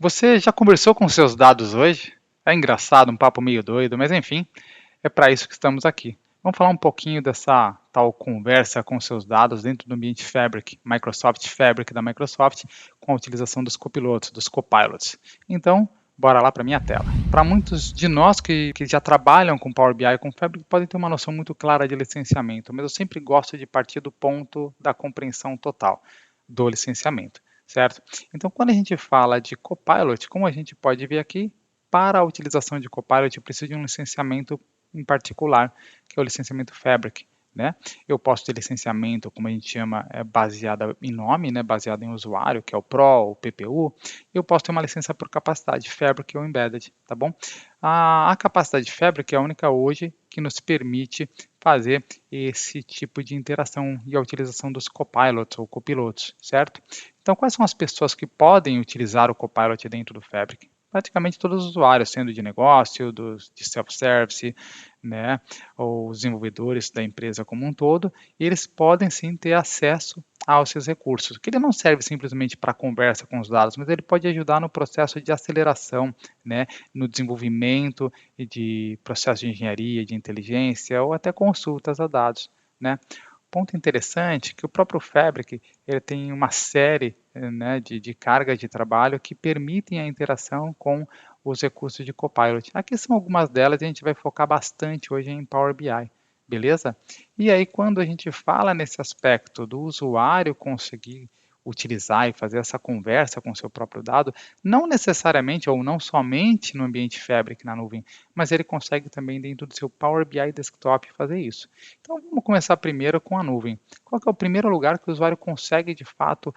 Você já conversou com seus dados hoje? É engraçado, um papo meio doido, mas enfim, é para isso que estamos aqui. Vamos falar um pouquinho dessa tal conversa com seus dados dentro do ambiente Fabric, Microsoft Fabric da Microsoft, com a utilização dos copilotos, dos copilots. Então, bora lá para a minha tela. Para muitos de nós que já trabalham com Power BI e com Fabric, podem ter uma noção muito clara de licenciamento, mas eu sempre gosto de partir do ponto da compreensão total do licenciamento, certo? Então, quando a gente fala de Copilot, como a gente pode ver aqui, para a utilização de Copilot, eu preciso de um licenciamento em particular, que é o licenciamento Fabric. Né? Eu posso ter licenciamento, como a gente chama, baseado em nome, né? Baseado em usuário, que é o Pro, o PPU. Eu posso ter uma licença por capacidade, Fabric ou Embedded, tá bom? A capacidade Fabric é a única hoje que nos permite fazer esse tipo de interação e a utilização dos copilots ou copilotos, certo? Então, quais são as pessoas que podem utilizar o Copilot dentro do Fabric? Praticamente todos os usuários, sendo de negócio, de self-service, né, ou os desenvolvedores da empresa como um todo, eles podem sim ter acesso aos seus recursos, que ele não serve simplesmente para conversa com os dados, mas ele pode ajudar no processo de aceleração, né, no desenvolvimento de processos de engenharia, de inteligência ou até consultas a dados, né. Ponto interessante é que o próprio Fabric ele tem uma série, né, de cargas de trabalho que permitem a interação com os recursos de Copilot. Aqui são algumas delas e a gente vai focar bastante hoje em Power BI, beleza? E aí, quando a gente fala nesse aspecto do usuário conseguir utilizar e fazer essa conversa com o seu próprio dado, não necessariamente ou não somente no ambiente Fabric na nuvem, mas ele consegue também dentro do seu Power BI Desktop fazer isso. Então vamos começar primeiro com a nuvem. Qual que é o primeiro lugar que o usuário consegue de fato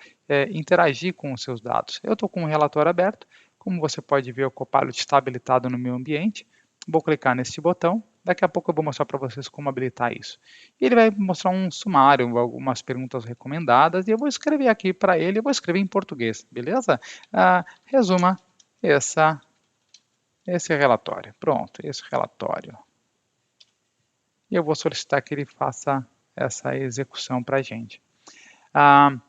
interagir com os seus dados? Eu estou com um relatório aberto, como você pode ver o Copilot está habilitado no meu ambiente, vou clicar neste botão, daqui a pouco eu vou mostrar para vocês como habilitar isso. E ele vai mostrar um sumário, algumas perguntas recomendadas, e eu vou escrever aqui para ele, eu vou escrever em português, beleza? Resuma esse relatório. Pronto, esse relatório. E eu vou solicitar que ele faça essa execução para a gente. Ah,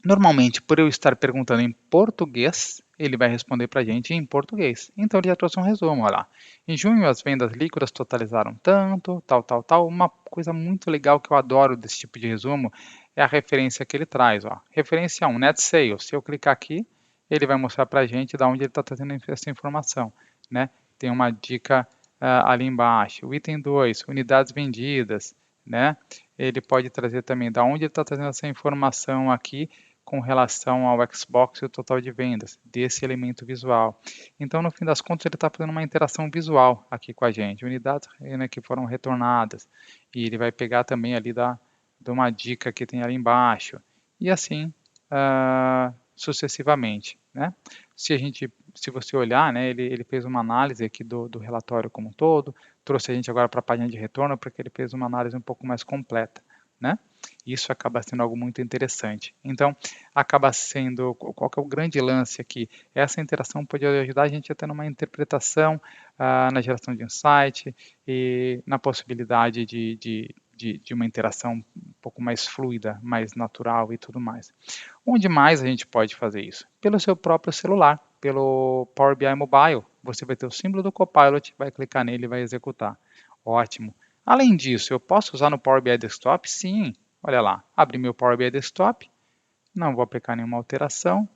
Normalmente, por eu estar perguntando em português, ele vai responder para a gente em português. Então, ele já trouxe um resumo, olha lá. Em junho, as vendas líquidas totalizaram tanto, tal, tal, tal. Uma coisa muito legal que eu adoro desse tipo de resumo é a referência que ele traz. Ó. Referência 1, Net Sales. Se eu clicar aqui, ele vai mostrar para a gente de onde ele está trazendo essa informação. Né? Tem uma dica ali embaixo. O item 2, unidades vendidas. Né? Ele pode trazer também de onde ele está trazendo essa informação aqui com relação ao Xbox e o total de vendas desse elemento visual. Então, no fim das contas, ele está fazendo uma interação visual aqui com a gente, unidades, né, que foram retornadas, e ele vai pegar também ali de uma dica que tem ali embaixo, e assim sucessivamente. Né? Se você olhar, né, ele fez uma análise aqui do relatório como um todo, trouxe a gente agora para a página de retorno, porque ele fez uma análise um pouco mais completa. Né? Isso acaba sendo algo muito interessante. Então, acaba sendo, qual que é o grande lance aqui? Essa interação pode ajudar a gente a ter uma interpretação na geração de insight e na possibilidade de uma interação um pouco mais fluida, mais natural e tudo mais. Onde mais a gente pode fazer isso? Pelo seu próprio celular, pelo Power BI Mobile. Você vai ter o símbolo do Copilot, vai clicar nele e vai executar. Ótimo. Além disso, eu posso usar no Power BI Desktop? Sim. Olha lá, abri meu Power BI Desktop, não vou aplicar nenhuma alteração,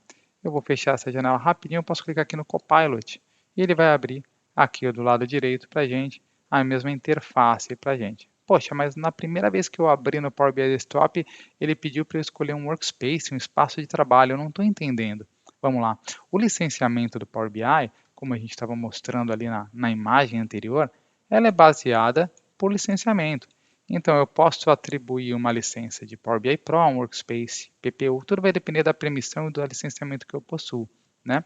eu vou fechar essa janela rapidinho, eu posso clicar aqui no Copilot e ele vai abrir aqui do lado direito para a gente a mesma interface para a gente. Poxa, mas na primeira vez que eu abri no Power BI Desktop, ele pediu para eu escolher um workspace, um espaço de trabalho, eu não estou entendendo. Vamos lá, o licenciamento do Power BI, como a gente estava mostrando ali na imagem anterior, ela é baseada por licenciamento. Então, eu posso atribuir uma licença de Power BI Pro, um Workspace, PPU, tudo vai depender da permissão e do licenciamento que eu possuo. Né?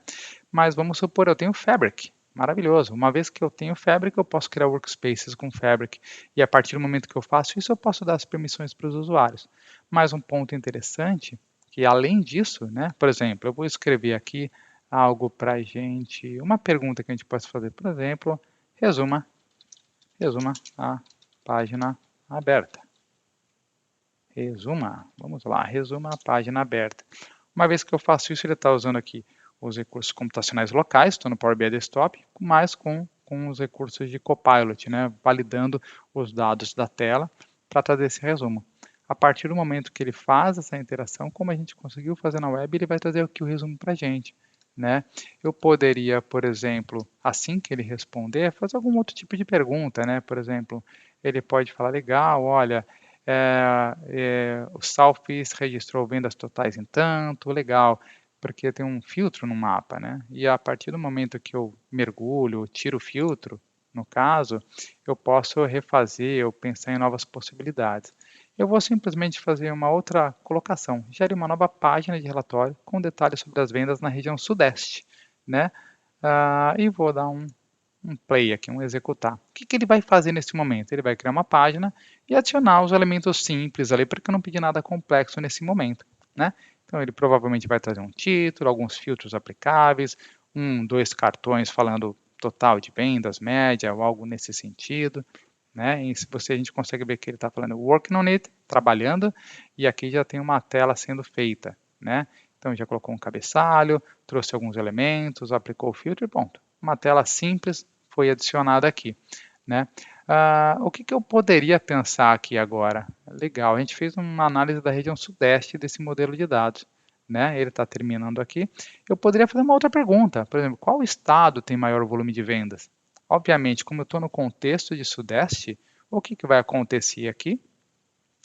Mas vamos supor, eu tenho Fabric, maravilhoso. Uma vez que eu tenho Fabric, eu posso criar workspaces com Fabric. E a partir do momento que eu faço isso, eu posso dar as permissões para os usuários. Mas um ponto interessante, que além disso, né, por exemplo, eu vou escrever aqui algo para a gente, uma pergunta que a gente pode fazer, por exemplo, resuma a página aberta. Resuma, vamos lá, resuma a página aberta. Uma vez que eu faço isso, ele está usando aqui os recursos computacionais locais, estou no Power BI Desktop, mais com os recursos de Copilot, né, validando os dados da tela para trazer esse resumo. A partir do momento que ele faz essa interação, como a gente conseguiu fazer na web, ele vai trazer aqui o resumo para a gente. Né? Eu poderia, por exemplo, assim que ele responder, fazer algum outro tipo de pergunta, né? Por exemplo, ele pode falar, legal, olha, o Southeast registrou vendas totais em tanto, legal, porque tem um filtro no mapa, né? E a partir do momento que eu mergulho, tiro o filtro, no caso, eu posso refazer ou pensar em novas possibilidades. Eu vou simplesmente fazer uma outra colocação, gere uma nova página de relatório com detalhes sobre as vendas na região sudeste, né? E vou dar um play aqui, um executar. O que ele vai fazer nesse momento? Ele vai criar uma página e adicionar os elementos simples ali, porque eu não pedi nada complexo nesse momento, né? Então ele provavelmente vai trazer um título, alguns filtros aplicáveis, dois cartões falando total de vendas, média, ou algo nesse sentido. Né? E se a gente consegue ver que ele está falando working on it, trabalhando, e aqui já tem uma tela sendo feita, né? Então já colocou um cabeçalho, trouxe alguns elementos, aplicou o filtro e pronto. Uma tela simples foi adicionada aqui, né? O que eu poderia pensar aqui agora? Legal, a gente fez uma análise da região sudeste desse modelo de dados, né? Ele está terminando aqui. Eu poderia fazer uma outra pergunta, por exemplo, qual estado tem maior volume de vendas? Obviamente, como eu estou no contexto de Sudeste, o que vai acontecer aqui?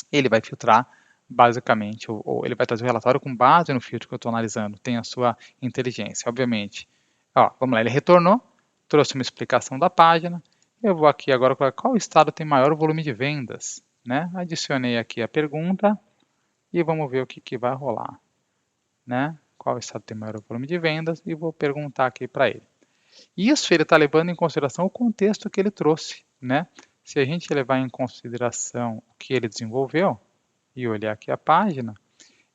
Ele vai filtrar basicamente, ou ele vai trazer o relatório com base no filtro que eu estou analisando, tem a sua inteligência, obviamente. Vamos lá, ele retornou, trouxe uma explicação da página, eu vou aqui agora para qual estado tem maior volume de vendas, né? Adicionei aqui a pergunta e vamos ver o que vai rolar, né? Qual estado tem maior volume de vendas e vou perguntar aqui para ele. Isso ele está levando em consideração o contexto que ele trouxe, né? Se a gente levar em consideração o que ele desenvolveu e olhar aqui a página,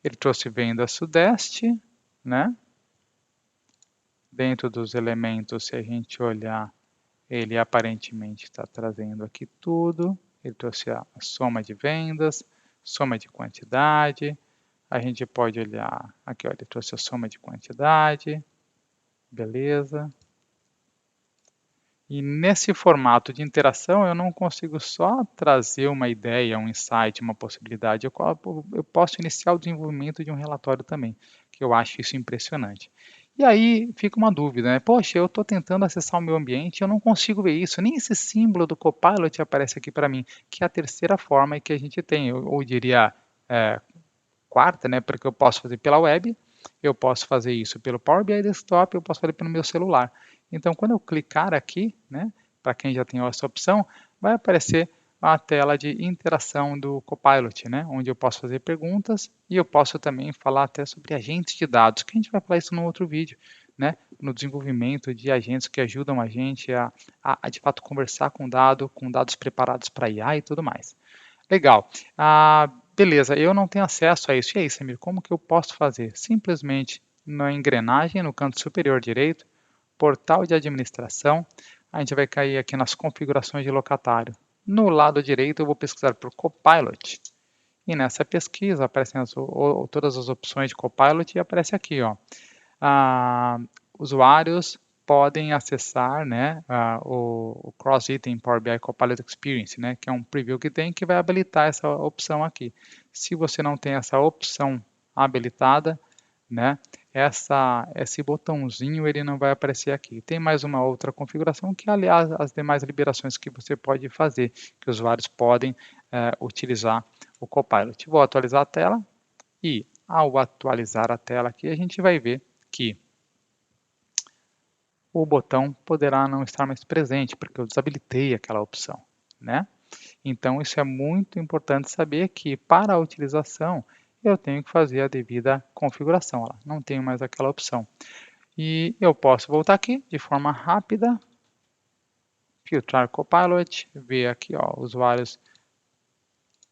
ele trouxe venda sudeste, né? Dentro dos elementos, se a gente olhar, ele aparentemente está trazendo aqui tudo. Ele trouxe a soma de vendas, soma de quantidade. A gente pode olhar aqui, olha, ele trouxe a soma de quantidade. Beleza. E nesse formato de interação, eu não consigo só trazer uma ideia, um insight, uma possibilidade. Eu posso iniciar o desenvolvimento de um relatório também, que eu acho isso impressionante. E aí fica uma dúvida, né? Poxa, eu estou tentando acessar o meu ambiente, eu não consigo ver isso, nem esse símbolo do Copilot aparece aqui para mim, que é a terceira forma que a gente tem, ou diria quarta, né? Porque eu posso fazer pela web, eu posso fazer isso pelo Power BI Desktop, eu posso fazer pelo meu celular. Então, quando eu clicar aqui, né, para quem já tem essa opção, vai aparecer a tela de interação do Copilot, né, onde eu posso fazer perguntas e eu posso também falar até sobre agentes de dados, que a gente vai falar isso no outro vídeo, né, no desenvolvimento de agentes que ajudam a gente a de fato conversar com dados preparados para IA e tudo mais. Legal. Beleza, eu não tenho acesso a isso. E aí, Samir, como que eu posso fazer? Simplesmente na engrenagem, no canto superior direito, portal de administração, a gente vai cair aqui nas configurações de locatário. No lado direito, eu vou pesquisar por Copilot. E nessa pesquisa aparecem todas as opções de Copilot e aparece aqui, ó, usuários podem acessar, né, o Cross-Item Power BI Copilot Experience, né, que é um preview que tem que vai habilitar essa opção aqui. Se você não tem essa opção habilitada, né, esse botãozinho ele não vai aparecer aqui. Tem mais uma outra configuração que, aliás, as demais liberações que você pode fazer, que os usuários podem utilizar o Copilot. Vou atualizar a tela e, ao atualizar a tela aqui, a gente vai ver que o botão poderá não estar mais presente, porque eu desabilitei aquela opção, né? Então, isso é muito importante saber que, para a utilização, eu tenho que fazer a devida configuração. Olha lá, não tenho mais aquela opção. E eu posso voltar aqui de forma rápida, filtrar Copilot, ver aqui, ó, usuários,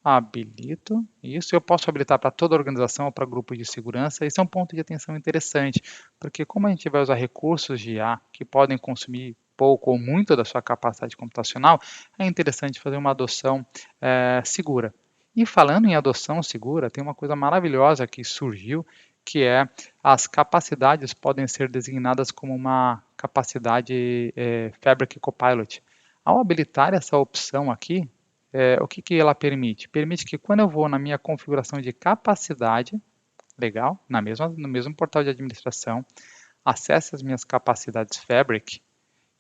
habilito isso. Eu posso habilitar para toda a organização ou para grupos de segurança. Esse é um ponto de atenção interessante, porque como a gente vai usar recursos de IA que podem consumir pouco ou muito da sua capacidade computacional, é interessante fazer uma adoção segura. E falando em adoção segura, tem uma coisa maravilhosa que surgiu, que é as capacidades podem ser designadas como uma capacidade Fabric Copilot. Ao habilitar essa opção aqui, o que ela permite? Permite que quando eu vou na minha configuração de capacidade, legal, no mesmo portal de administração, acesse as minhas capacidades Fabric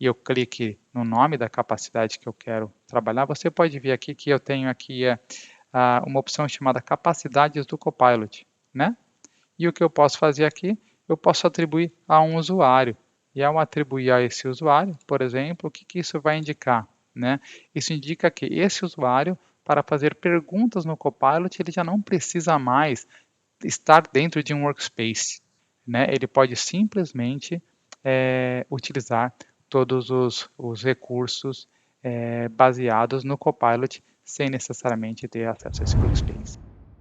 e eu clique no nome da capacidade que eu quero trabalhar, você pode ver aqui que eu tenho aqui uma opção chamada capacidades do Copilot, né? E o que eu posso fazer aqui? Eu posso atribuir a um usuário. E ao atribuir a esse usuário, por exemplo, o que isso vai indicar? Né? Isso indica que esse usuário, para fazer perguntas no Copilot, ele já não precisa mais estar dentro de um workspace. Né? Ele pode simplesmente utilizar todos os recursos baseados no Copilot sem necessariamente ter acesso a esse workspace.